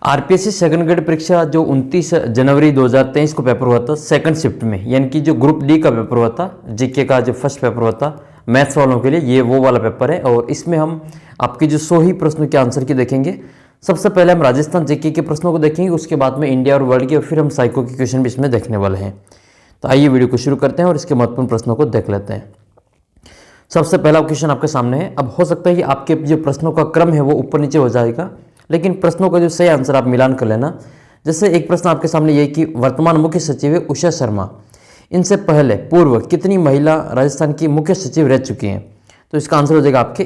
RPSC second grade परीक्षा जो 29 जनवरी 2023 को पेपर हुआ था सेकंड शिफ्ट में, यानी कि जो ग्रुप डी का पेपर हुआ था, जीके का जो फर्स्ट पेपर हुआ था मैथ्स वालों के लिए, ये वो वाला पेपर है। और इसमें हम आपके जो 100 ही प्रश्नों के आंसर की देखेंगे। सबसे पहले हम राजस्थान जीके के प्रश्नों को देखेंगे, उसके बाद में इंडिया और वर्ल्ड के, और फिर हम साइको के क्वेश्चन भी इसमें देखने वाले हैं। तो आइए वीडियो को शुरू करते हैं और इसके महत्वपूर्ण प्रश्नों को देख लेते हैं। सबसे पहला क्वेश्चन आपके सामने है। अब हो सकता है कि आपके जो प्रश्नों का क्रम है वो ऊपर नीचे हो जाएगा, लेकिन प्रश्नों का जो सही आंसर आप मिलान कर लेना। जैसे एक प्रश्न आपके सामने ये कि वर्तमान मुख्य सचिव है उषा शर्मा, इनसे पहले पूर्व कितनी महिला राजस्थान की मुख्य सचिव रह चुकी हैं? तो इसका आंसर हो जाएगा आपके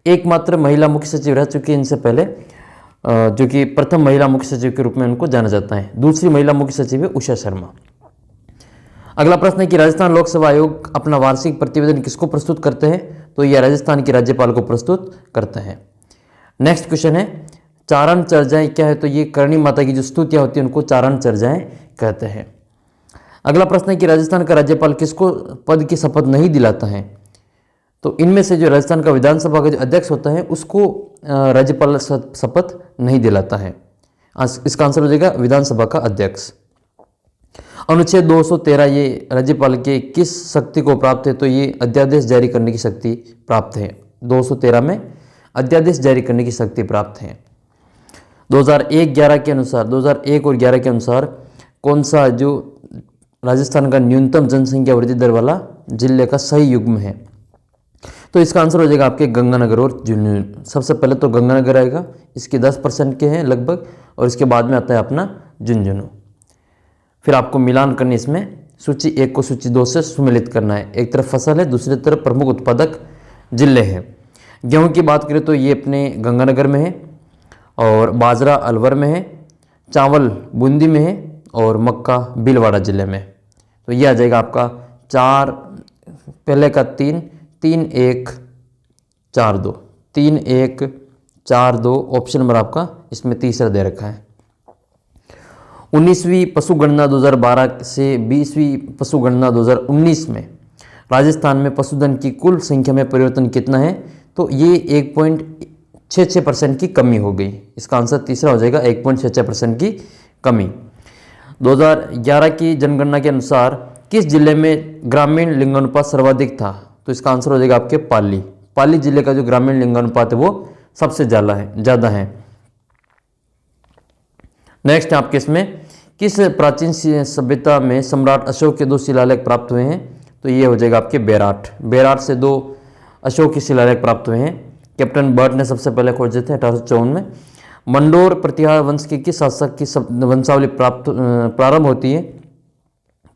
एक मात्र महिला मुख्य सचिव रह चुकी है इनसे पहले, जो कि प्रथम महिला मुख्य सचिव के रूप में उनको जाना जाता है। दूसरी महिला मुख्य सचिव है उषा शर्मा। अगला प्रश्न है कि राजस्थान लोक सेवा आयोग अपना वार्षिक प्रतिवेदन किसको प्रस्तुत करते हैं? तो यह राजस्थान के राज्यपाल को प्रस्तुत करते हैं। नेक्स्ट क्वेश्चन है चारण चर्चाएं क्या है? तो ये करणी माता की जो स्तुतियां होती हैं उनको चारण चर्चाएं कहते हैं। अगला प्रश्न है कि राजस्थान का राज्यपाल किसको पद की शपथ नहीं दिलाता है? तो इनमें से जो राजस्थान का विधानसभा का जो अध्यक्ष होता है उसको राज्यपाल शपथ नहीं दिलाता है। इसका आंसर हो जाएगा विधानसभा का अध्यक्ष। अनुच्छेद 213 ये राज्यपाल के किस शक्ति को प्राप्त है? तो ये अध्यादेश जारी करने की शक्ति प्राप्त है। 213 में अध्यादेश जारी करने की शक्ति प्राप्त है। 2001-11 के अनुसार 2001 और 11 के अनुसार कौन सा जो राजस्थान का न्यूनतम जनसंख्या वृद्धि दर वाला जिले का सही युग्म है? तो इसका आंसर हो जाएगा आपके गंगानगर और झुंझुनू। सबसे पहले तो गंगानगर आएगा, इसके 10% के हैं लगभग, और इसके बाद में आता है अपना झुंझुनू। फिर आपको मिलान करनी, इसमें सूची 1 को सूची 2 से सुमेलित करना है। एक तरफ फसल है, दूसरी तरफ प्रमुख उत्पादक जिले हैं। गेहूं की बात करें तो ये अपने गंगानगर में है, और बाजरा अलवर में है, चावल बूंदी में है, और मक्का भीलवाड़ा जिले में। तो ये आ जाएगा आपका 4, पहले का 3, 3, 1, 4, 2, 3, 1, 4, 2। ऑप्शन नंबर आपका इसमें तीसरा दे रखा है। 19वीं पशुगणना 2012 से 20वीं पशुगणना 2019 में राजस्थान में पशुधन की कुल संख्या में परिवर्तन कितना है? तो ये 1.66% की कमी हो गई। इसका आंसर तीसरा हो जाएगा, 1.66% की कमी। 2011 की जनगणना के अनुसार किस जिले में ग्रामीण लिंगानुपात सर्वाधिक था? तो इसका आंसर हो जाएगा आपके पाली जिले का जो ग्रामीण लिंगानुपात है वो सबसे ज़्यादा है। नेक्स्ट आपके इसमें किस प्राचीन सभ्यता में सम्राट अशोक के 2 शिलालेख प्राप्त हुए हैं? तो ये हो जाएगा आपके बेराट से 2 अशोक के शिलालेख प्राप्त हुए हैं। कैप्टन बर्ट ने सबसे पहले खोजे थे 1854 में। मंडोर प्रतिहार वंश के किस शासक की वंशावली प्रारंभ होती है?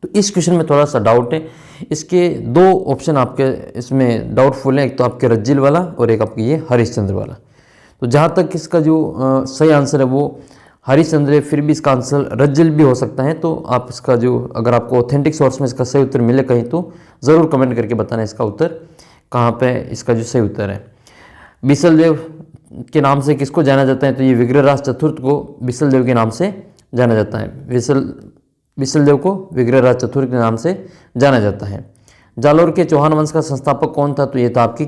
तो इस क्वेश्चन में थोड़ा सा डाउट है। इसके 2 ऑप्शन आपके इसमें डाउटफुल हैं, एक तो आपके रज्जिल वाला और एक आपके ये हरिश्चंद्र वाला। तो जहाँ तक इसका जो सही आंसर है वो हरिश्चंद्र है, फिर भी इसका आंसर रज्जिल भी हो सकता है। तो आप इसका जो, अगर आपको ऑथेंटिक सोर्स में इसका सही उत्तर मिले कहीं, तो ज़रूर कमेंट करके बताना इसका उत्तर कहाँ पे इसका जो सही उत्तर है। बिसलदेव के नाम से किसको जाना जाता है? तो ये विग्रहराज चतुर्थ को बिसलदेव के नाम से जाना जाता है। बिसलदेव को विग्रहराज चतुर्थ के नाम से जाना जाता है। जालोर के चौहान वंश का संस्थापक कौन था? तो ये था आपकी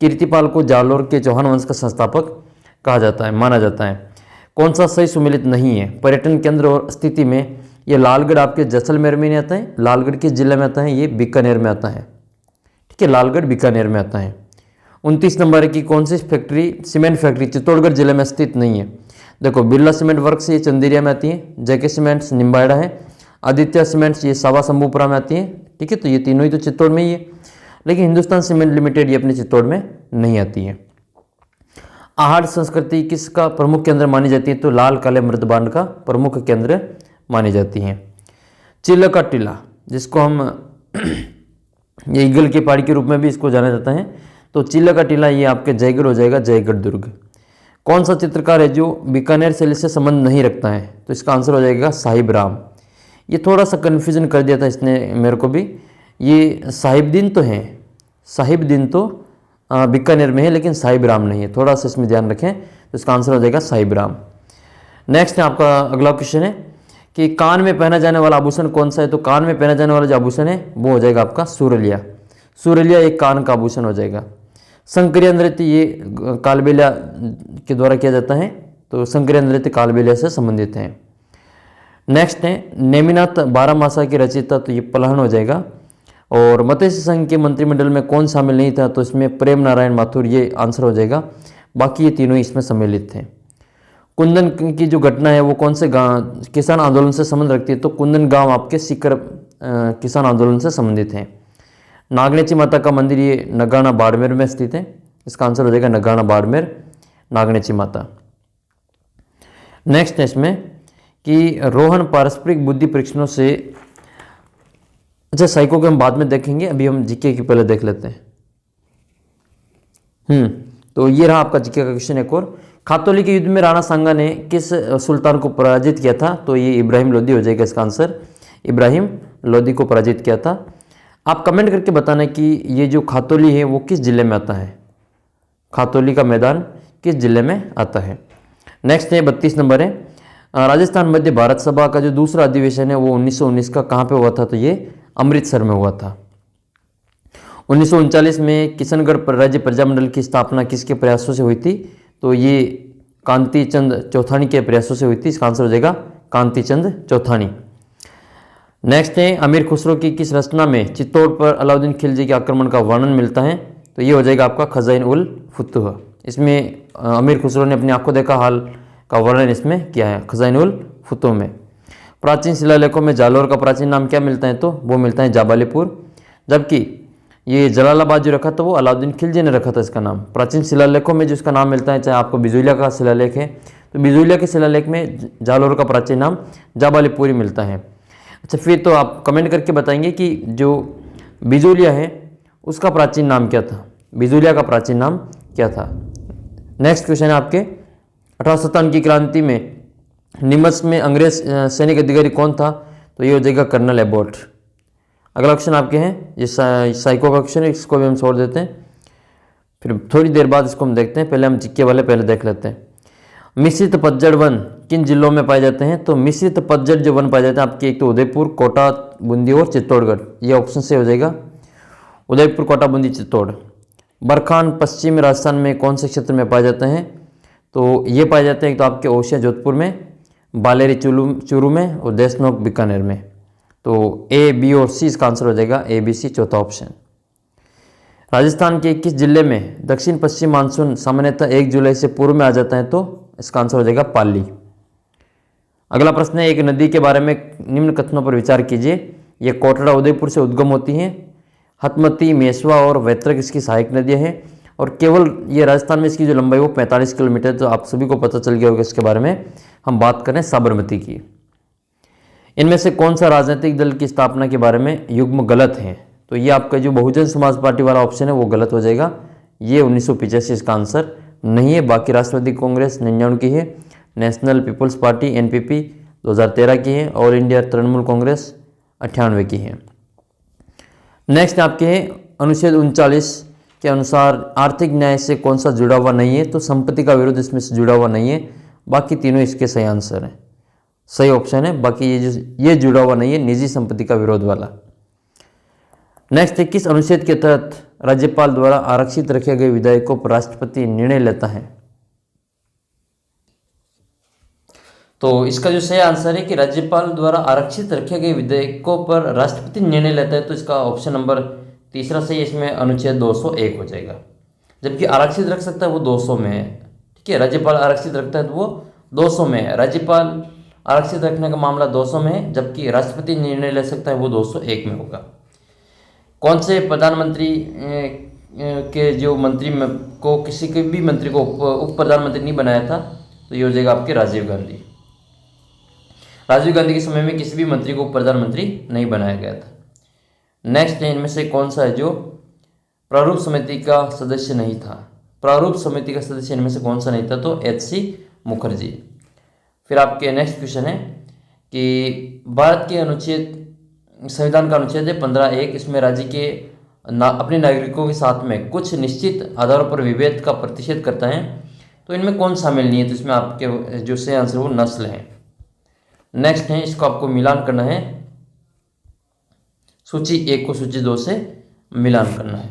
कीर्तिपाल को जालोर के चौहान वंश का संस्थापक कहा जाता है, माना जाता है। कौन सा सही सुमेलित नहीं है? पर्यटन केंद्र और स्थिति में ये लालगढ़ आपके जैसलमेर में नहीं आता है। लालगढ़ किस जिले में आता है? ये बीकानेर में आता है। ठीक है, लालगढ़ बीकानेर में आता है। 29 नंबर की कौन सी फैक्ट्री, सीमेंट फैक्ट्री चित्तौड़गढ़ जिले में स्थित नहीं है? देखो, बिरला सीमेंट वर्क्स ये चंदेरिया में आती है, जेके सीमेंट्स निम्बाड़ा है, आदित्य सीमेंट्स ये सावा शंभूपुरा में आती है। ठीक है, तो ये तीनों ही तो चित्तौड़ में ही है, लेकिन हिंदुस्तान सीमेंट लिमिटेड ये अपने चित्तौड़ में नहीं आती है। आहड़ संस्कृति किसका प्रमुख केंद्र मानी जाती है? तो लाल काले मृदबांड का प्रमुख केंद्र मानी जाती है। चिल्लका टीला, जिसको हम ये ईगल की पहाड़ी के रूप में भी इसको जाना जाता है, तो चिल्लका टीला ये आपके जयगढ़ हो जाएगा, जयगढ़ दुर्ग। कौन सा चित्रकार है जो बीकानेर शैली से संबंध नहीं रखता है? तो इसका आंसर हो जाएगा साहिब राम। ये थोड़ा सा कन्फ्यूजन कर दिया था इसने मेरे को भी। ये साहिबदीन तो है, साहिबदीन तो बीकानेर में है, लेकिन साहिब राम नहीं है। थोड़ा सा इसमें ध्यान रखें, तो इसका आंसर हो जाएगा साहिब राम। नेक्स्ट आपका अगला क्वेश्चन है कि कान में पहना जाने वाला आभूषण कौन सा है? तो कान में पहना जाने वाला जो आभूषण है वो हो जाएगा आपका सूरलिया एक कान का आभूषण हो जाएगा। संक्रिया नृत्य ये कालबेलिया के द्वारा किया जाता है, तो संक्रिय नृत्य कालबेलिया से संबंधित हैं। नेक्स्ट है नेमिनाथ बारहमासा की रचयिता, तो ये पलाहन हो जाएगा। और मत्स्य संघ के मंत्रिमंडल में कौन शामिल नहीं था, तो इसमें प्रेम नारायण माथुर, ये आंसर हो जाएगा। बाकी ये तीनों इसमें सम्मिलित थे। कुंदन की जो घटना है वो कौन से गांव किसान आंदोलन से संबंध रखती है, तो कुंदन गांव आपके सीकर किसान आंदोलन से संबंधित है। नागनेची माता का मंदिर ये नगाना बाड़मेर में स्थित है, इसका आंसर हो जाएगा नगाना बाड़मेर, नागनेची माता। नेक्स्ट है इसमें कि रोहन पारस्परिक बुद्धि परीक्षणों से, अच्छा साइको के हम बाद में देखेंगे, अभी हम जीके की पहले देख लेते हैं। तो ये रहा आपका जीके का क्वेश्चन एक और। खातौली के युद्ध में राणा सांगा ने किस सुल्तान को पराजित किया था, तो ये इब्राहिम लोदी हो जाएगा इसका आंसर, इब्राहिम लोदी को पराजित किया था। आप कमेंट करके बताना कि ये जो खातौली है वो किस जिले में आता है, खातौली का मैदान किस जिले में आता है। नेक्स्ट है 32 नंबर है, राजस्थान मध्य भारत सभा का जो दूसरा अधिवेशन है वो 1919 का कहाँ पे हुआ था, तो ये अमृतसर में हुआ था। 1939 में किशनगढ़ राज्य प्रजामंडल की स्थापना किसके प्रयासों से हुई थी, तो ये कांति चंद चौथानी के प्रयासों से हुई थी, इसका आंसर हो जाएगा कांति चंद चौथानी। नेक्स्ट है अमीर खुसरो की किस रचना में चित्तौड़ पर अलाउद्दीन खिलजी के आक्रमण का वर्णन मिलता है, तो ये हो जाएगा आपका खजाइन उल फुतूह। इसमें अमीर खुसरो ने अपनी आंखों देखा हाल का वर्णन इसमें किया है, खजाइन उल फुतूह में। प्राचीन शिलालेखों में जालौर का प्राचीन नाम क्या मिलता है, तो वो मिलता है जाबालीपुर, जबकि ये जलालाबाद जो रखा था वो अलाउद्दीन खिलजी ने रखा था इसका नाम। प्राचीन शिलालेखों में जो इसका नाम मिलता है, चाहे आपको बिजुलिया का शिलालेख है तो बिजुलिया के शिलालेख में जालौर का प्राचीन नाम जाबालीपुर मिलता है। अच्छा फिर तो आप कमेंट करके बताएंगे कि जो बिजुलिया है उसका प्राचीन नाम क्या था, बिजुलिया का प्राचीन नाम क्या था। नेक्स्ट क्वेश्चन है आपके 1857 की क्रांति में निमच में अंग्रेज सैनिक अधिकारी कौन था, तो ये हो जाएगा कर्नल एबॉट। अगला क्वेश्चन आपके हैं ये साइको का क्वेश्चन है, इसको भी हम छोड़ देते हैं, फिर थोड़ी देर बाद इसको हम देखते हैं। पहले हम जीके वाले पहले देख लेते हैं। मिश्रित पतझड़ वन किन जिलों में पाए जाते हैं, तो मिश्रित पतझड़ जो वन पाए जाते हैं आपके एक तो उदयपुर, कोटा, बूंदी और चित्तौड़गढ़, ये ऑप्शन से हो जाएगा उदयपुर, कोटा, बूंदी, चित्तौड़। बरखान पश्चिमी राजस्थान में कौन से क्षेत्र में पाए जाते हैं, तो ये पाए जाते हैं एक तो आपके ओशिया जोधपुर में, बालेरी चूरू में और देशनोक बीकानेर में। तो ए, बी और सी इसका आंसर हो जाएगा ए, बी, सी चौथा ऑप्शन। राजस्थान के किस जिले में दक्षिण पश्चिम मानसून सामान्यतः 1 जुलाई से पूर्व में आ जाता है, तो इसका आंसर हो जाएगा पाली। अगला प्रश्न है एक नदी के बारे में निम्न कथनों पर विचार कीजिए। ये कोटड़ा उदयपुर से उद्गम होती हैं, हथमती, मेसवा और वैतरक इसकी सहायक नदियाँ हैं, और केवल ये राजस्थान में इसकी जो लंबाई वो 45 किलोमीटर, तो आप सभी को पता चल गया होगा इसके बारे में। हम बात करें साबरमती की। इनमें से कौन सा राजनीतिक दल की स्थापना के बारे में युग्म गलत है, तो ये आपका जो बहुजन समाज पार्टी वाला ऑप्शन है वो गलत हो जाएगा, ये 1985 इसका आंसर नहीं है। बाकी राष्ट्रवादी कांग्रेस 99 की है, नेशनल पीपल्स पार्टी एनपीपी 2013 की है, ऑल इंडिया तृणमूल कांग्रेस 98 की है। नेक्स्ट आपके है अनुच्छेद 39 के अनुसार आर्थिक न्याय से कौन सा जुड़ा हुआ नहीं है, तो संपत्ति का विरोध इसमें से जुड़ा हुआ नहीं है। बाकी तीनों इसके सही आंसर हैं, सही ऑप्शन है। बाकी ये जुड़ा हुआ नहीं है निजी संपत्ति का विरोध वाला। नेक्स्ट है किस अनुच्छेद के तहत राज्यपाल द्वारा आरक्षित रखे गए विधायकों पर राष्ट्रपति निर्णय लेता है, तो इसका जो सही आंसर है कि राज्यपाल द्वारा आरक्षित रखे गए विधेयकों पर राष्ट्रपति निर्णय लेता है, तो इसका ऑप्शन नंबर तीसरा सही, इसमें अनुच्छेद 201 हो जाएगा। जबकि आरक्षित रख सकता है वो 200 में है, ठीक है, राज्यपाल आरक्षित रखता है तो वो 200 में है। राज्यपाल आरक्षित रखने का मामला 200 में है, जबकि राष्ट्रपति निर्णय ले सकता है वो 201 में होगा। कौन से प्रधानमंत्री के जो मंत्री को किसी के भी मंत्री को उप प्रधानमंत्री नहीं बनाया था, तो ये हो जाएगा आपके राजीव गांधी। राजीव गांधी के समय में किसी भी मंत्री को प्रधानमंत्री नहीं बनाया गया था। नेक्स्ट है इनमें से कौन सा है जो प्रारूप समिति का सदस्य नहीं था, प्रारूप समिति का सदस्य इनमें से कौन सा नहीं था, तो एच.सी. मुखर्जी। फिर आपके नेक्स्ट क्वेश्चन है कि भारत के अनुच्छेद संविधान का अनुच्छेद है 15(1), इसमें राज्य के अपने नागरिकों के साथ में कुछ निश्चित आधारों पर विभेद का प्रतिषेध करता है, तो इनमें कौन शामिल नहीं है, तो इसमें आपके जो सही आंसर वो नस्ल है। नेक्स्ट है इसको आपको मिलान करना है, सूची 1 को सूची 2 से मिलान करना है।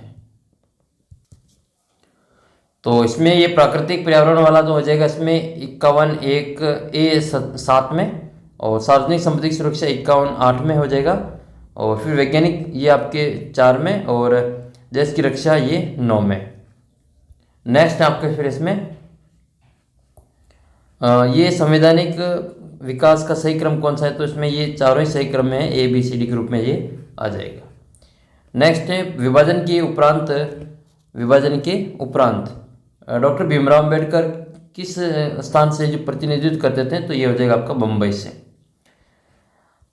तो इसमें ये प्राकृतिक पर्यावरण वाला तो हो जाएगा इसमें 51 एक ए 7 में, और सार्वजनिक संपत्ति की सुरक्षा 51 8 में हो जाएगा, और फिर वैज्ञानिक ये आपके 4 में, और देश की रक्षा ये 9 में। नेक्स्ट आपके फिर इसमें ये संवैधानिक विकास का सही क्रम कौन सा है, तो इसमें ये चारों ही सही क्रम में है, ABCD के रूप में ये आ जाएगा। नेक्स्ट है विभाजन के उपरांत डॉक्टर भीमराव अंबेडकर किस स्थान से जो प्रतिनिधित्व करते थे, तो ये हो जाएगा आपका बम्बई से।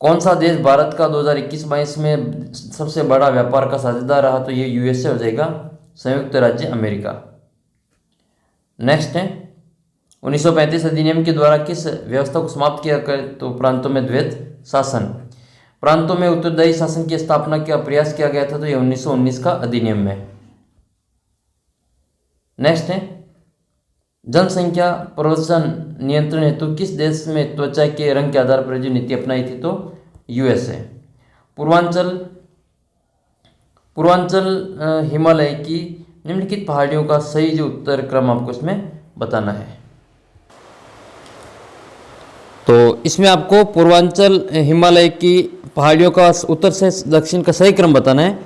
कौन सा देश भारत का 2021-22 में सबसे बड़ा व्यापार का साझेदार रहा, तो ये USA हो जाएगा, संयुक्त राज्य अमेरिका। नेक्स्ट है 1935 अधिनियम के द्वारा किस व्यवस्था को समाप्त किया कर, तो प्रांतों में द्वैत शासन, प्रांतों में उत्तरदायी शासन की स्थापना का प्रयास किया गया था, तो ये 1919 का अधिनियम में। नेक्स्ट है जनसंख्या प्रवर्धन नियंत्रण हेतु किस देश में त्वचा के रंग के आधार पर जो नीति अपनाई थी, तो USA। पूर्वांचल हिमालय की निम्नलिखित पहाड़ियों का सही जो उत्तर क्रम आपको इसमें बताना है। तो इसमें आपको पूर्वांचल हिमालय की पहाड़ियों का उत्तर से दक्षिण का सही क्रम बताना है।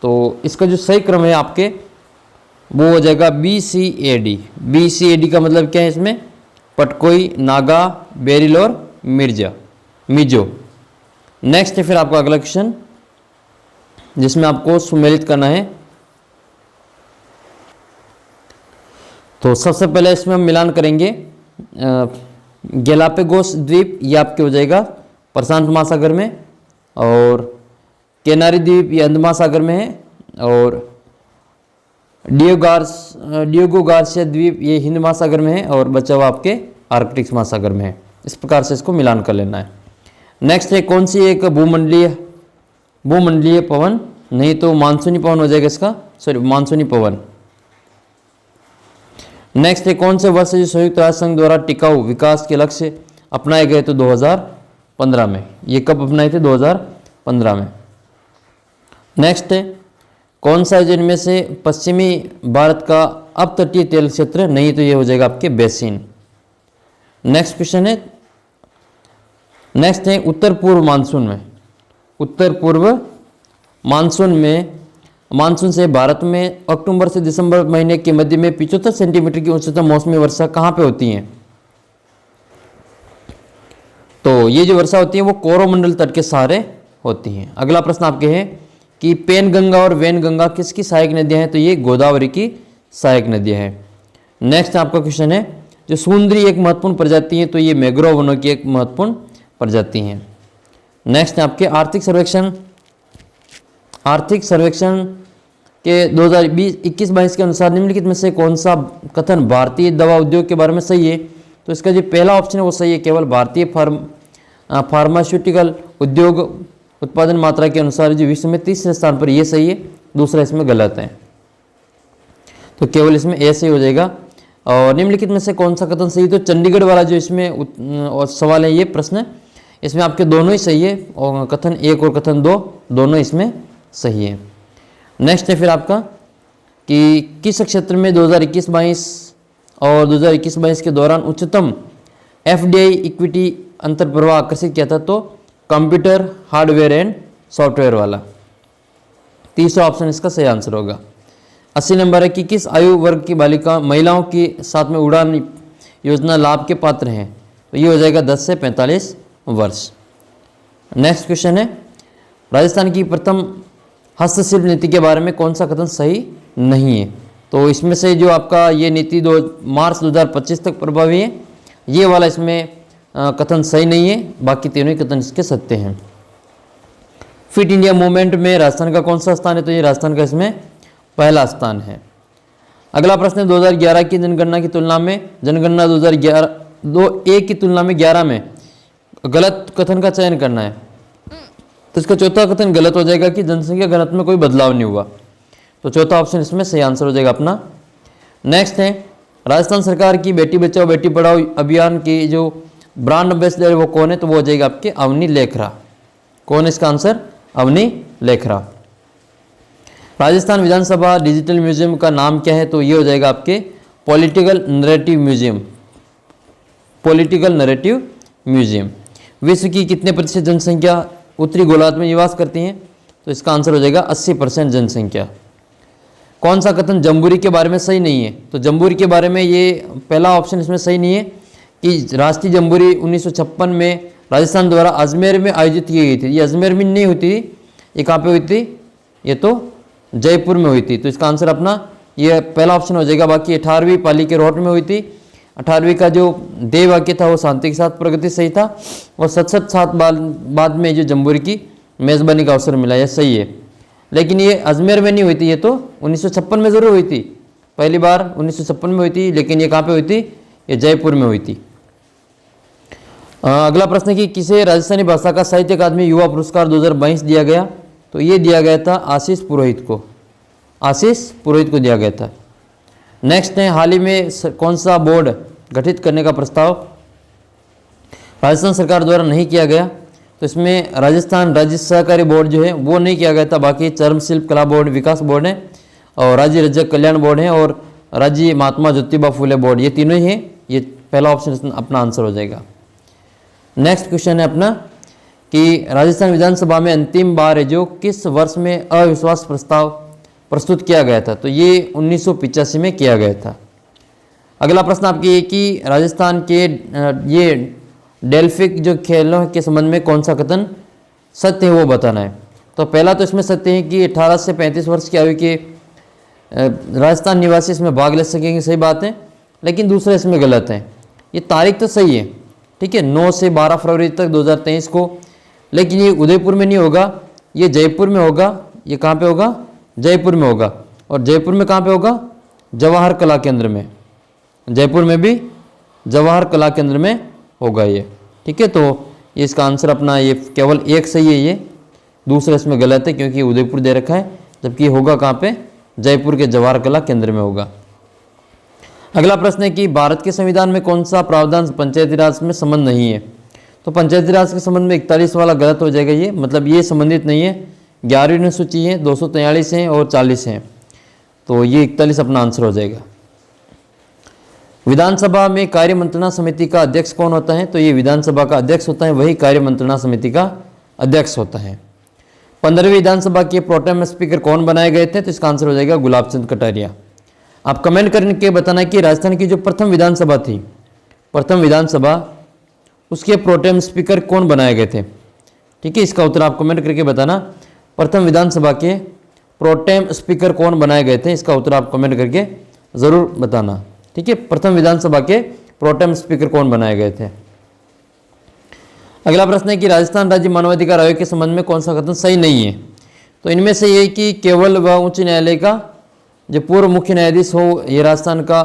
तो इसका जो सही क्रम है आपके वो हो जाएगा BCAD। BCAD का मतलब क्या है, इसमें पटकोई, नागा, बेरिल और मिजो। नेक्स्ट है फिर आपका अगला क्वेश्चन जिसमें आपको सुमेलित करना है। तो सबसे पहले इसमें हम मिलान करेंगे। गैलापागोस द्वीप ये आपके हो जाएगा प्रशांत महासागर में, और कैनारी द्वीप ये अंड महासागर में है, और डियोगो गार्सिया द्वीप ये हिंद महासागर में है, और बचा हुआ आपके आर्कटिक महासागर में है। इस प्रकार से इसको मिलान कर लेना है। नेक्स्ट है कौन सी एक भूमंडलीय पवन, नहीं तो मानसूनी पवन हो जाएगा इसका, सॉरी मानसूनी पवन। नेक्स्ट है कौन से वर्ष जो संयुक्त राष्ट्र संघ द्वारा टिकाऊ विकास के लक्ष्य अपनाए गए, तो 2015 में। ये कब अपनाए थे, 2015 में। नेक्स्ट है कौन सा जिनमें से पश्चिमी भारत का अपतटीय तेल क्षेत्र नहीं, तो ये हो जाएगा आपके बेसिन। नेक्स्ट क्वेश्चन है, नेक्स्ट है उत्तर पूर्व मानसून में मानसून से भारत में अक्टूबर से दिसंबर महीने के मध्य में 75 सेंटीमीटर की उच्चतम मौसमी वर्षा कहाँ पे होती है, तो ये जो वर्षा होती है वो कोरोमंडल तट के सहारे होती है। अगला प्रश्न आपके है कि पेनगंगा और वैनगंगा किसकी सहायक नदियां हैं, तो ये गोदावरी की सहायक नदियां हैं। नेक्स्ट आपका क्वेश्चन है जो सुंदरी एक महत्वपूर्ण प्रजाति है, तो ये मैंग्रोव वनों की एक महत्वपूर्ण प्रजाति है। नेक्स्ट आपके आर्थिक सर्वेक्षण के 2020-21-22 के अनुसार निम्नलिखित में से कौन सा कथन भारतीय दवा उद्योग के बारे में सही है, तो इसका जो पहला ऑप्शन है वो सही है। केवल भारतीय फार्मास्यूटिकल उद्योग उत्पादन मात्रा के अनुसार जो विश्व में 30वें स्थान पर ये सही है, दूसरा इसमें गलत है, तो केवल इसमें ए सही हो जाएगा। और निम्नलिखित में से कौन सा कथन सही, तो चंडीगढ़ वाला जो इसमें और सवाल है ये प्रश्न, इसमें आपके दोनों ही सही है, और कथन 1 और कथन 2 दोनों इसमें सही है। नेक्स्ट है फिर आपका कि किस क्षेत्र में 2021-22 और 2021-22 के दौरान उच्चतम FDI इक्विटी अंतर प्रवाह आकर्षित किया था, तो कंप्यूटर, हार्डवेयर एंड सॉफ्टवेयर वाला। तीसरा ऑप्शन इसका सही आंसर होगा। 80 नंबर है कि किस आयु वर्ग की महिलाओं के साथ में उड़ान योजना लाभ के पात्र हैं, तो ये हो जाएगा 10 से 45 वर्ष। नेक्स्ट क्वेश्चन है राजस्थान की प्रथम हस्तशिल्प नीति के बारे में कौन सा कथन सही नहीं है, तो इसमें से जो आपका ये नीति मार्च 2025 तक प्रभावी है, ये वाला इसमें कथन सही नहीं है, बाकी तीनों ही कथन इसके सत्य हैं। फिट इंडिया मूवमेंट में राजस्थान का कौन सा स्थान है, तो ये राजस्थान का इसमें पहला स्थान है। अगला प्रश्न है 2011 की जनगणना की तुलना में जनगणना 2011 की तुलना में 11 में गलत कथन का चयन करना है, तो इसका चौथा कथन गलत हो जाएगा कि जनसंख्या घनत्व में कोई बदलाव नहीं हुआ, तो चौथा ऑप्शन इसमें सही आंसर हो जाएगा अपना। नेक्स्ट है राजस्थान सरकार की बेटी बचाओ बेटी पढ़ाओ अभियान की जो ब्रांड एम्बेसडर वो कौन है, तो वो हो जाएगा आपके अवनी लेखरा। कौन है इसका आंसर, अवनी लेखरा। राजस्थान विधानसभा डिजिटल म्यूजियम का नाम क्या है, तो ये हो जाएगा आपके political narrative museum, political narrative museum. विश्व की कितने प्रतिशत जनसंख्या उत्तरी गोलार्ध में निवास करती हैं? तो इसका आंसर हो जाएगा 80% जनसंख्या। कौन सा कथन जम्बूरी के बारे में सही नहीं है? तो जम्बूरी के बारे में ये पहला ऑप्शन इसमें सही नहीं है कि राष्ट्रीय जम्बूरी 1956 में राजस्थान द्वारा अजमेर में आयोजित की गई थी। ये अजमेर में नहीं हुई थी, ये कहाँ पे हुई थी? ये तो जयपुर में हुई थी। तो इसका आंसर अपना ये पहला ऑप्शन हो जाएगा। बाकी 18वीं पाली के रोहट में हुई थी। 18वीं का जो देय वाक्य था वो शांति के साथ प्रगति सही था, और 67 साल बाद में जो जम्बूरी की मेज़बानी का अवसर मिला, यह सही है। लेकिन ये अजमेर में नहीं हुई थी, ये तो 1956 में ज़रूर हुई थी, पहली बार 1956 में हुई थी, लेकिन ये कहाँ पे हुई थी? ये जयपुर में हुई थी। अगला प्रश्न है कि किसे राजस्थानी भाषा का साहित्य अकादमी युवा पुरस्कार 2022 दिया गया? तो ये दिया गया था आशीष पुरोहित को, आशीष पुरोहित को दिया गया था। नेक्स्ट है, हाल ही में कौन सा बोर्ड गठित करने का प्रस्ताव राजस्थान सरकार द्वारा नहीं किया गया? तो इसमें राजस्थान राज्य सहकारी बोर्ड जो है वो नहीं किया गया था। बाकी चर्म शिल्प कला बोर्ड विकास बोर्ड है, और राज्य रजक कल्याण बोर्ड है, और राज्य महात्मा ज्योतिबा फूले बोर्ड, ये तीनों ही हैं। ये पहला ऑप्शन अपना आंसर हो जाएगा। नेक्स्ट क्वेश्चन है अपना कि राजस्थान विधानसभा में अंतिम बार है जो किस वर्ष में अविश्वास प्रस्ताव प्रस्तुत किया गया था? तो ये 1985 में किया गया था। अगला प्रश्न आपकी ये कि राजस्थान के ये डेल्फिक जो खेलों के संबंध में कौन सा कथन सत्य है वो बताना है। तो पहला तो इसमें सत्य है कि 18 से 35 वर्ष की आयु के राजस्थान निवासी इसमें भाग ले सकेंगे, सही बात है। लेकिन दूसरा इसमें गलत है। ये तारीख तो सही है, ठीक है, 9 से 12 फरवरी तक 2023 को, लेकिन ये उदयपुर में नहीं होगा, ये जयपुर में होगा। ये कहाँ पे होगा? जयपुर में होगा। और जयपुर में कहाँ पे होगा? जवाहर कला केंद्र में। जयपुर में भी जवाहर कला केंद्र में होगा ये, ठीक है। तो ये इसका आंसर अपना ये केवल एक सही है, ये दूसरा इसमें गलत है क्योंकि उदयपुर दे रखा है, जबकि होगा कहाँ पे? जयपुर के जवाहर कला केंद्र में होगा। अगला प्रश्न है कि भारत के संविधान में कौन सा प्रावधान पंचायती राज में संबंध नहीं है? तो पंचायती राज के संबंध में 41 वाला गलत हो जाएगा, ये मतलब ये संबंधित नहीं है। 11वीं अनुसूची है, 243 हैं और 40 हैं, तो ये 41 अपना आंसर हो जाएगा। विधानसभा में कार्य मंत्रणा समिति का अध्यक्ष कौन होता है? तो ये विधानसभा का अध्यक्ष होता है, वही कार्य मंत्रणा समिति का अध्यक्ष होता है। 15वीं विधानसभा के प्रोटेम स्पीकर कौन बनाए गए थे? तो इसका आंसर हो जाएगा गुलाब चंद कटारिया। आप कमेंट करके बताना कि राजस्थान की जो प्रथम विधानसभा थी, प्रथम विधानसभा, उसके प्रोटेम स्पीकर कौन बनाए गए थे, ठीक है। इसका उत्तर आप कमेंट करके बताना। प्रथम विधानसभा के प्रोटेम स्पीकर कौन बनाए गए थे, इसका उत्तर आप कमेंट करके ज़रूर बताना, ठीक है। प्रथम विधानसभा के प्रोटेम स्पीकर कौन बनाए गए थे। अगला प्रश्न है कि राजस्थान राज्य मानवाधिकार आयोग के संबंध में कौन सा कथन सही नहीं है? तो इनमें से ये कि केवल वह उच्च न्यायालय का जो पूर्व मुख्य न्यायाधीश हो, ये राजस्थान का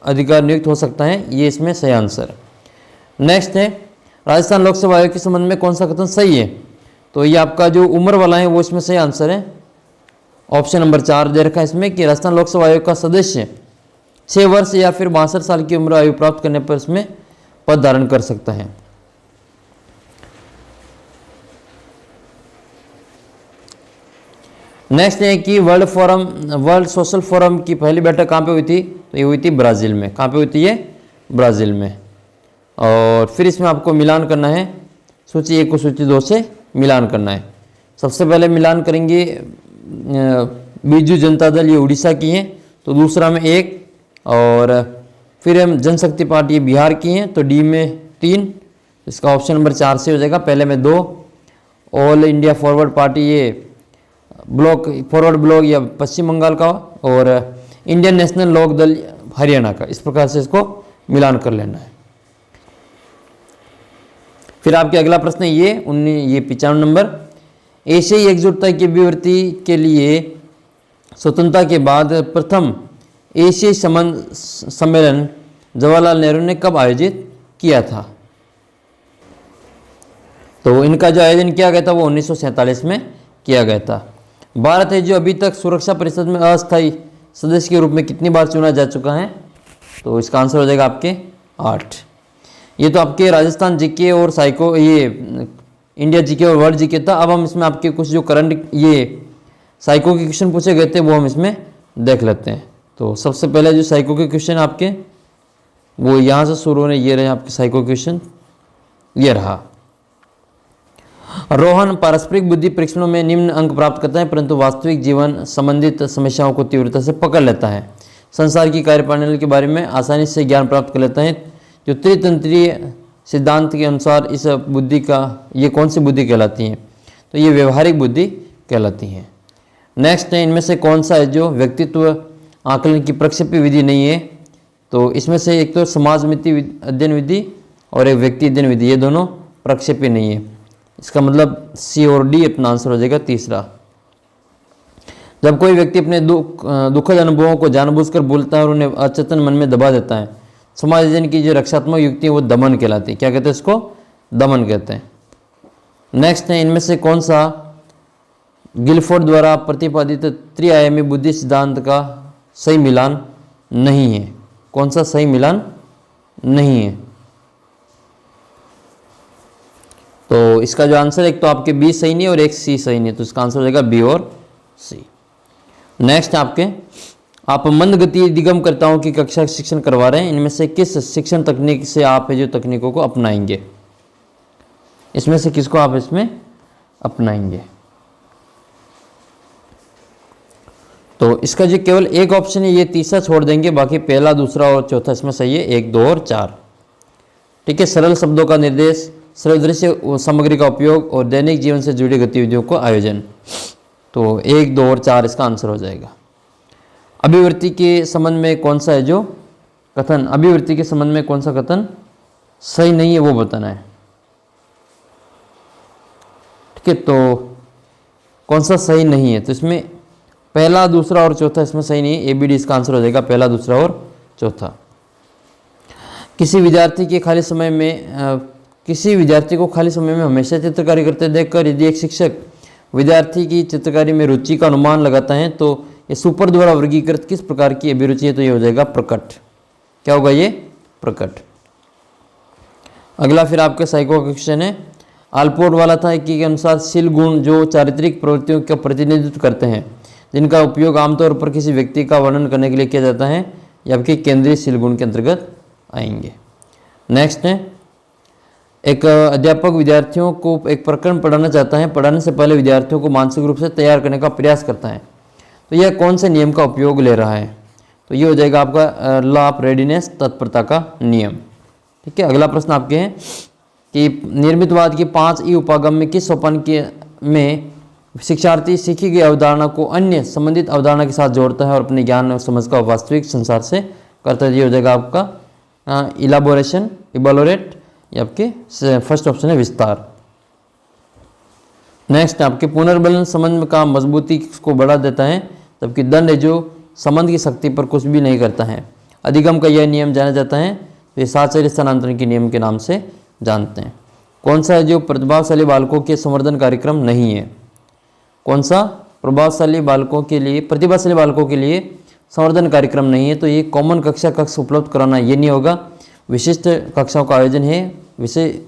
अधिकार नियुक्त हो सकता है, ये इसमें सही आंसर। नेक्स्ट है, राजस्थान लोक सेवा आयोग के संबंध में कौन सा कथन सही है? तो ये आपका जो उम्र वाला है वो इसमें सही आंसर है। ऑप्शन नंबर 4 दे रखा है इसमें कि राजस्थान लोक सेवा आयोग का सदस्य 6 वर्ष या फिर 62 साल की उम्र आयु प्राप्त करने पर इसमें पद धारण कर सकता है। नेक्स्ट है कि वर्ल्ड सोशल फोरम की पहली बैठक कहाँ पे हुई थी? तो ये हुई थी ब्राज़ील में। कहाँ पे हुई थी ये? ब्राज़ील में। और फिर इसमें आपको मिलान करना है, सूची 1 को सूची 2 से मिलान करना है। सबसे पहले मिलान करेंगे बीजू जनता दल, ये उड़ीसा की हैं, तो दूसरा में 1, और फिर हम जनशक्ति पार्टी बिहार की हैं, तो डी में 3, इसका ऑप्शन नंबर 4 से हो जाएगा। पहले में 2, ऑल इंडिया फॉरवर्ड पार्टी, ये ब्लॉक फॉरवर्ड ब्लॉक या पश्चिम बंगाल का, और इंडियन नेशनल लोक दल हरियाणा का। इस प्रकार से इसको मिलान कर लेना है। फिर आपके अगला प्रश्न ये 95 नंबर, एशियाई एकजुटता की अभिव्यक्ति के लिए स्वतंत्रता के बाद प्रथम एशियाई सम्मेलन जवाहरलाल नेहरू ने कब आयोजित किया था? तो इनका जो आयोजन किया गया था वो 1947 में किया गया था। भारत है जो अभी तक सुरक्षा परिषद में अस्थायी सदस्य के रूप में कितनी बार चुना जा चुका है? तो इसका आंसर हो जाएगा आपके 8। ये तो आपके राजस्थान जीके और साइको, ये इंडिया जीके और वर्ल्ड जीके था। अब हम इसमें आपके कुछ जो करंट ये साइको के क्वेश्चन पूछे गए थे वो हम इसमें देख लेते हैं। तो सबसे पहले जो साइको के क्वेश्चन आपके वो यहाँ से शुरू होने, ये रहे आपके साइको क्वेश्चन, ये रहा। रोहन पारस्परिक बुद्धि परीक्षणों में निम्न अंक प्राप्त करता है, परंतु वास्तविक जीवन संबंधित समस्याओं को तीव्रता से पकड़ लेता है। संसार की कार्यप्रणाली के बारे में आसानी से ज्ञान प्राप्त कर लेता है। जो त्रितंत्रीय सिद्धांत के अनुसार इस बुद्धि का, ये कौन सी बुद्धि कहलाती है? तो ये व्यवहारिक बुद्धि कहलाती है। नेक्स्ट है, इनमें से कौन सा है जो व्यक्तित्व आकलन की प्रक्षेपी विधि नहीं है? तो इसमें से एक तो समाज मिति अध्ययन विधि और एक व्यक्ति अध्ययन विधि, ये दोनों प्रक्षेपी नहीं है। इसका मतलब सी और डी अपना आंसर हो जाएगा तीसरा। जब कोई व्यक्ति अपने दुखद अनुभवों को जानबूझकर भूलता है और उन्हें अचेतन मन में दबा देता है, समाज अध्ययन की जो रक्षात्मक युक्ति है वो दमन कहलाती है। क्या कहते हैं इसको? दमन कहते हैं। नेक्स्ट है, इनमें से कौन सा गिलफोर्ड द्वारा प्रतिपादित त्रिआयामी बुद्धि सिद्धांत का सही मिलान नहीं है? कौन सा सही मिलान नहीं है? तो इसका जो आंसर, एक तो आपके बी सही नहीं और एक सी सही नहीं, तो इसका आंसर हो जाएगा बी और सी। नेक्स्ट आपके, आप मंद गति दिगमकर्ताओं की कक्षा शिक्षण करवा रहे हैं, इनमें से किस शिक्षण तकनीक से आप जो तकनीकों को अपनाएंगे? इसमें से किसको आप इसमें अपनाएंगे? तो इसका जो केवल एक ऑप्शन है ये तीसरा छोड़ देंगे, बाकी पहला, दूसरा और चौथा इसमें सही है, 1, 2 और 4। ठीक है। सरल शब्दों का निर्देश, सरल दृश्य सामग्री का उपयोग और दैनिक जीवन से जुड़ी गतिविधियों को आयोजन। तो 1, 2 और 4 इसका आंसर हो जाएगा। अभिवृत्ति के संबंध में कौन सा है जो कथन, अभिवृत्ति के संबंध में कौन सा कथन सही नहीं है वो बताना है। ठीक है, तो कौन सा सही नहीं है? तो इसमें पहला, दूसरा और चौथा इसमें सही नहीं है, ए बी डी इसका आंसर हो जाएगा, पहला, दूसरा और चौथा। किसी विद्यार्थी को खाली समय में हमेशा चित्रकारी करते देखकर यदि एक शिक्षक विद्यार्थी की चित्रकारी में रुचि का अनुमान लगाता है तो ये सुपर द्वारा वर्गीकृत किस प्रकार की अभिरुचि है? तो ये हो जाएगा प्रकट। क्या होगा ये? प्रकट। अगला फिर आपके साइको का क्वेश्चन है, आलपोर्ट वाला था कि के अनुसार शील गुण जो चारित्रिक प्रवृत्तियों का प्रतिनिधित्व करते हैं, जिनका उपयोग आमतौर पर किसी व्यक्ति का वर्णन करने के लिए किया जाता है, ये आपके केंद्रीय शील गुण के अंतर्गत आएंगे। नेक्स्ट है, एक अध्यापक विद्यार्थियों को एक प्रकरण पढ़ाना चाहता है, पढ़ाने से पहले विद्यार्थियों को मानसिक रूप से तैयार करने का प्रयास करता है, तो यह कौन से नियम का उपयोग ले रहा है? तो ये हो जाएगा आपका लॉ ऑफ रेडीनेस, तत्परता का नियम। ठीक है। अगला प्रश्न आपके हैं कि निर्मितवाद की 5 ई उपागम में किस सोपान के में शिक्षार्थी सीखी गई अवधारणा को अन्य संबंधित अवधारणा के साथ जोड़ता है और अपने ज्ञान और समझ का वास्तविक संसार से करता है? ये हो जाएगा आपका इलाबोरेशन, इबोलोरेट, ये आपके फर्स्ट ऑप्शन है विस्तार। नेक्स्ट आपके पुनर्बलन संबंध का मजबूती को बढ़ा देता है, जबकि दंड है जो संबंध की शक्ति पर कुछ भी नहीं करता है। अधिगम का यह नियम जाना जाता है, तो ये साहचर्य स्थानांतरण के नियम के नाम से जानते हैं। कौन सा है जो प्रतिभाशाली बालकों के संवर्धन कार्यक्रम नहीं है? कौन सा प्रतिभाशाली बालकों के लिए संवर्धन कार्यक्रम नहीं है? तो ये कॉमन कक्ष उपलब्ध कराना ये नहीं होगा, विशिष्ट कक्षाओं का आयोजन है, विषय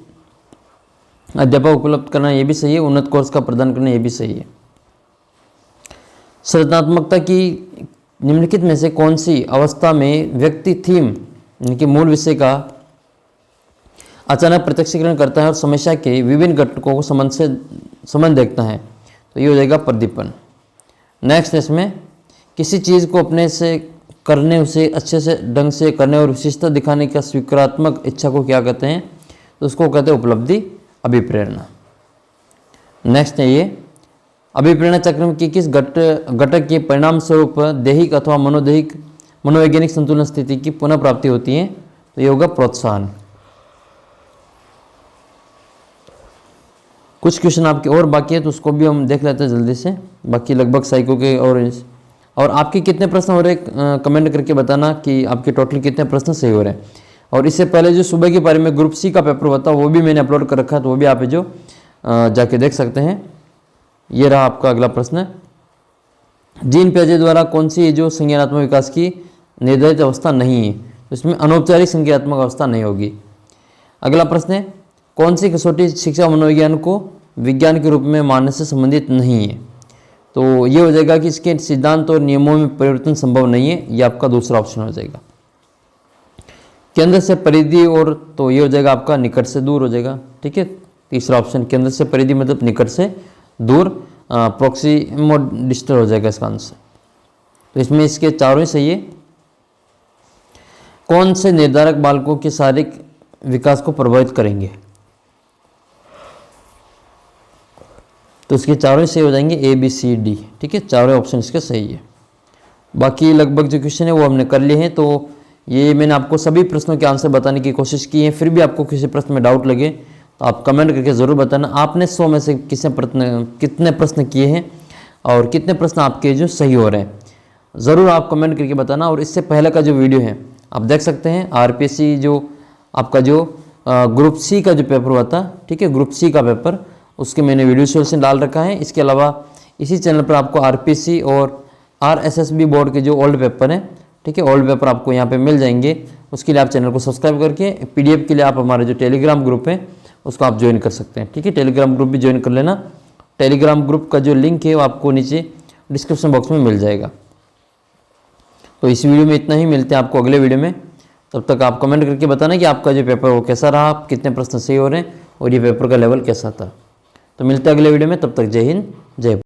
अध्यापक उपलब्ध करना ये भी सही है, उन्नत कोर्स का प्रदान करना ये भी सही है। सृजनात्मकता की निम्नलिखित में से कौन सी अवस्था में व्यक्ति थीम यानी कि मूल विषय का अचानक प्रत्यक्षीकरण करता है और समस्या के विभिन्न घटकों को संबंध देखता है? तो ये हो जाएगा प्रदीपन। नेक्स्ट इसमें किसी चीज़ को अपने से करने, उसे अच्छे से ढंग से करने और विशिष्टता दिखाने का स्वीकारात्मक इच्छा को क्या कहते हैं? तो उसको कहते हैं उपलब्धि, अभिप्रेरणा। नेक्स्ट है ये, अभिप्रेरणा चक्र की किस घटक के परिणाम स्वरूप दैहिक अथवा मनोवैज्ञानिक संतुलन स्थिति की पुनः प्राप्ति होती है? तो ये होगा प्रोत्साहन। कुछ क्वेश्चन आपके और बाकी है तो उसको भी हम देख लेते हैं जल्दी से। बाकी लगभग साइको के और आपके कितने प्रश्न हो रहे हैं कमेंट करके बताना कि आपके टोटल कितने प्रश्न सही हो रहे हैं। और इससे पहले जो सुबह के बारे में ग्रुप सी का पेपर होता है वो भी मैंने अपलोड कर रखा है, तो वो भी आप जो जाके देख सकते हैं। ये रहा आपका अगला प्रश्न, जीन पियाजे द्वारा कौन सी जो संज्ञानात्मक विकास की निर्धारित अवस्था नहीं है? तो इसमें अनौपचारिक संज्ञानात्मक अवस्था नहीं होगी। अगला प्रश्न है, कौन सी कसौटी शिक्षा मनोविज्ञान को विज्ञान के रूप में मानने से संबंधित नहीं है? तो ये हो जाएगा कि इसके सिद्धांत और नियमों में परिवर्तन संभव नहीं है, ये आपका दूसरा ऑप्शन हो जाएगा। केंद्र से परिधि और, तो ये हो जाएगा आपका निकट से दूर हो जाएगा, ठीक है। तीसरा ऑप्शन केंद्र से परिधि मतलब निकट से दूर, प्रोक्सिमो डिस्टल हो जाएगा इसका आंसर। तो इसमें इसके चारों ही सही है। कौन से निर्धारक बालकों के शारीरिक विकास को प्रभावित करेंगे, तो इसके चारों ही सही हो जाएंगे, ए बी सी डी, ठीक है, चारों ऑप्शन इसके सही है। बाकी लगभग जो क्वेश्चन है वो हमने कर लिए हैं। तो ये मैंने आपको सभी प्रश्नों के आंसर बताने की कोशिश की है। फिर भी आपको किसी प्रश्न में डाउट लगे तो आप कमेंट करके ज़रूर बताना आपने 100 में से कितने प्रश्न किए हैं और कितने प्रश्न आपके जो सही हो रहे हैं, ज़रूर आप कमेंट करके बताना। और इससे पहले का जो वीडियो है आप देख सकते हैं, आरपीएससी जो आपका जो ग्रुप सी का जो पेपर हुआ था, ठीक है, ग्रुप सी का पेपर, उसके मैंने वीडियो सोल्यूशन डाल रखा है। इसके अलावा इसी चैनल पर आपको आरपीएससी और आरएसएसबी बोर्ड के जो ओल्ड पेपर हैं, ठीक है, ओल्ड पेपर आपको यहाँ पे मिल जाएंगे। उसके लिए आप चैनल को सब्सक्राइब करके पीडीएफ के लिए आप हमारा जो टेलीग्राम ग्रुप है उसको आप ज्वाइन कर सकते हैं, ठीक है, टेलीग्राम ग्रुप भी ज्वाइन कर लेना। टेलीग्राम ग्रुप का जो लिंक है वो आपको नीचे डिस्क्रिप्शन बॉक्स में मिल जाएगा। तो इस वीडियो में इतना ही, मिलते हैं आपको अगले वीडियो में। तब तक आप कमेंट करके बताना कि आपका जो पेपर वो कैसा रहा, आप कितने प्रश्न सही हो रहे हैं और ये पेपर का लेवल कैसा था। तो मिलते हैं अगले वीडियो में, तब तक जय हिंद जय भारत।